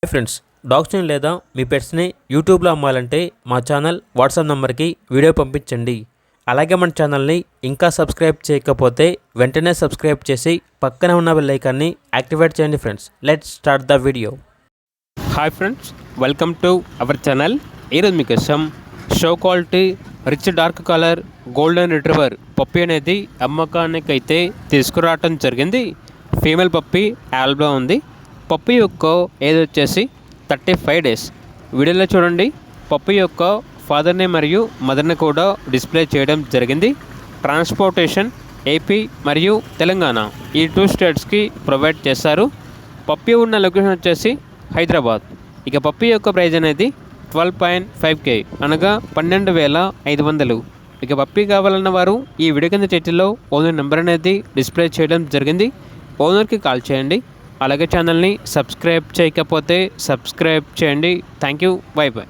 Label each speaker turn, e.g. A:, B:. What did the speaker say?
A: Hi friends, డాగ్స్ని లేదా మీ పెట్స్ని యూట్యూబ్లో అమ్మాలంటే మా ఛానల్ వాట్సాప్ నెంబర్కి వీడియో పంపించండి. అలాగే మన ఛానల్ని ఇంకా సబ్స్క్రైబ్ చేయకపోతే వెంటనే సబ్స్క్రైబ్ చేసి పక్కనే ఉన్న బెల్ ఐకాన్ని యాక్టివేట్ చేయండి. Friends, let's start the video. Hi friends, welcome to our channel. ఈరోజు మీకోసం show quality rich dark colour golden retriever puppy అనేది అమ్మకానికి అయితే తీసుకురావటం జరిగింది. ఫీమేల్ పప్పీ ఆల్బా ఉంది. పప్పీ యొక్క ఏజ్ వచ్చేసి 35 days. వీడియోలో చూడండి, పప్పీ యొక్క ఫాదర్ని మరియు మదర్ని కూడా డిస్ప్లే చేయడం జరిగింది. ట్రాన్స్పోర్టేషన్ ఏపీ మరియు తెలంగాణ ఈ 2 స్టేట్స్కి ప్రొవైడ్ చేస్తారు. పప్పీ ఉన్న లొకేషన్ వచ్చేసి హైదరాబాద్. ఇక పప్పీ యొక్క ప్రైజ్ అనేది 12.5K అనగా 12,500. ఇక పప్పీ కావాలన్న వారు ఈ వీడియో కింద టైటిల్లో ఓనర్ నెంబర్ అనేది డిస్ప్లే చేయడం జరిగింది. ఓనర్కి కాల్ చేయండి. అలాగే ఛానల్ని సబ్స్క్రైబ్ చేయకపోతే సబ్స్క్రైబ్ చేయండి. Thank you. By by.